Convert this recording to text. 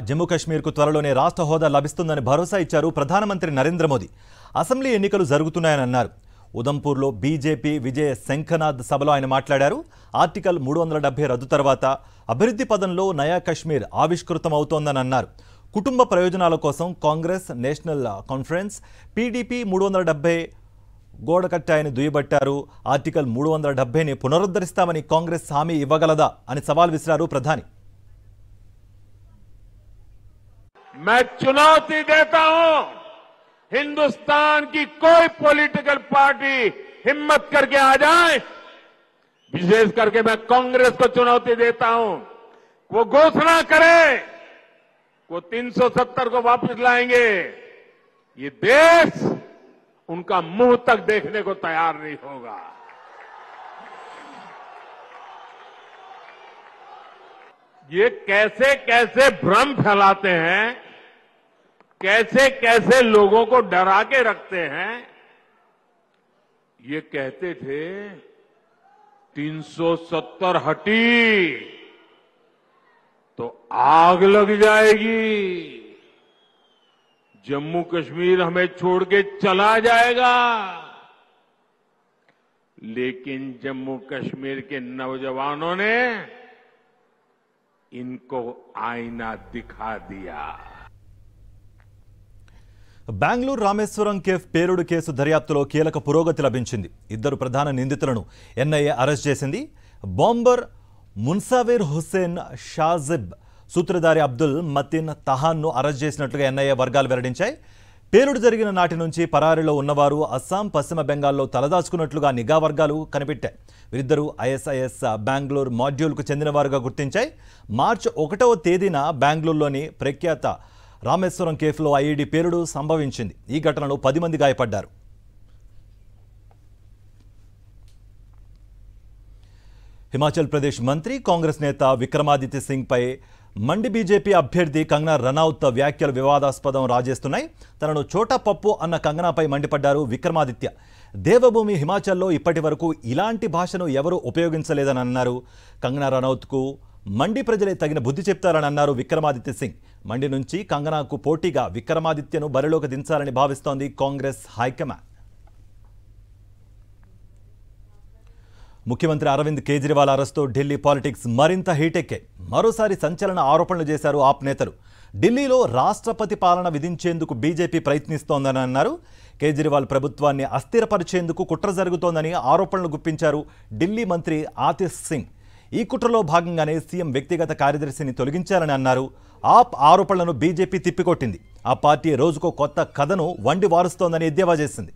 జమ్మూ కశ్మీర్కు త్వరలోనే రాష్ట్ర హోదా లభిస్తుందని భరోసా ఇచ్చారు ప్రధానమంత్రి నరేంద్ర మోదీ. అసెంబ్లీ ఎన్నికలు జరుగుతున్నాయని అన్నారు. ఉదంపూర్లో బీజేపీ విజయ శంఖనాథ్ సభలో ఆయన మాట్లాడారు. ఆర్టికల్ 370 రద్దు తర్వాత అభివృద్ధి పదంలో నయా కశ్మీర్ ఆవిష్కృతమవుతోందని అన్నారు. కుటుంబ ప్రయోజనాల కోసం కాంగ్రెస్, నేషనల్ కాన్ఫరెన్స్, పీడీపీ 370 గోడ కట్టాయని దుయ్యబట్టారు. ఆర్టికల్ 370ని పునరుద్ధరిస్తామని కాంగ్రెస్ హామీ ఇవ్వగలదా అని సవాల్ విసిరారు ప్రధాని. मैं चुनौती देता हूं, हिंदुस्तान की कोई पॉलिटिकल पार्टी हिम्मत करके आ जाए, विशेष करके मैं कांग्रेस को चुनौती देता हूं, वो घोषणा करे वो 370 को वापस लाएंगे, ये देश उनका मुंह तक देखने को तैयार नहीं होगा। ये कैसे कैसे भ्रम फैलाते हैं, कैसे कैसे लोगों को डरा के रखते हैं। ये कहते थे 370 हटी तो आग लग जाएगी, जम्मू कश्मीर हमें छोड़ के चला जाएगा। लेकिन जम्मू कश्मीर के नौजवानों ने इनको आईना दिखा दिया। బెంగళూరు రామేశ్వరం కేఫ్ పేలుడు కేసు దర్యాప్తులో కీలక పురోగతి లభించింది. ఇద్దరు ప్రధాన నిందితులను ఎన్ఐఏ అరెస్ట్ చేసింది. బాంబర్ మున్సావేర్ హుస్సేన్ షాజిబ్, సూత్రధారి అబ్దుల్ మతిన్ తహాన్ను అరెస్ట్ చేసినట్లుగా ఎన్ఐఏ వర్గాలు వెల్లడించాయి. పేలుడు జరిగిన నాటి నుంచి పరారీలో ఉన్నవారు అస్సాం, పశ్చిమ బెంగాల్లో తలదాచుకున్నట్లుగా నిఘా వర్గాలు కనిపెట్టాయి. వీరిద్దరూ ఐఎస్ఐఎస్ బెంగళూరు మాడ్యూల్కు చెందినవారుగా గుర్తించాయి. మార్చి 1వ తేదీన బెంగళూరులోని ప్రఖ్యాత రామేశ్వరం కేఫ్లో ఐఈడీ పేలుడు సంభవించింది. ఈ ఘటనలో 10 మంది గాయపడ్డారు. హిమాచల్ ప్రదేశ్ మంత్రి, కాంగ్రెస్ నేత విక్రమాదిత్య సింగ్పై మండి బీజేపీ అభ్యర్థి కంగనా రనౌత్ వ్యాఖ్యలు వివాదాస్పదం రాజేస్తున్నాయి. తనను చోటా పప్పు అన్న కంగనాపై మండిపడ్డారు విక్రమాదిత్య. దేవభూమి హిమాచల్లో ఇప్పటి వరకు ఇలాంటి భాషను ఎవరూ ఉపయోగించలేదని అన్నారు. కంగనా రనౌత్కు మండి ప్రజలే తగిన బుద్ధి చెప్తారని అన్నారు విక్రమాదిత్య సింగ్. మండి నుంచి కంగనాకు పోటీగా విక్రమాదిత్యను బరిలోకి దించాలని భావిస్తోంది కాంగ్రెస్ హైకమాండ్. ముఖ్యమంత్రి అరవింద్ కేజ్రీవాల్ అరెస్ట్తో ఢిల్లీ పాలిటిక్స్ మరింత హీటెక్కాయి. మరోసారి సంచలన ఆరోపణలు చేశారు ఆప్ నేతలు. ఢిల్లీలో రాష్ట్రపతి పాలన విధించేందుకు బీజేపీ ప్రయత్నిస్తోందని అన్నారు. కేజ్రీవాల్ ప్రభుత్వాన్ని అస్థిరపరిచేందుకు కుట్ర జరుగుతోందని ఆరోపణలు గుప్పించారు ఢిల్లీ మంత్రి ఆతిష్ సింగ్. ఈ కుట్రలో భాగంగానే సీఎం వ్యక్తిగత కార్యదర్శిని తొలగించారని అన్నారు. ఆప్ ఆరోపణలను బీజేపీ తిప్పికొట్టింది. ఆ పార్టీ రోజుకో కొత్త కథను వండి వారుస్తోందని ఎద్దేవా చేసింది.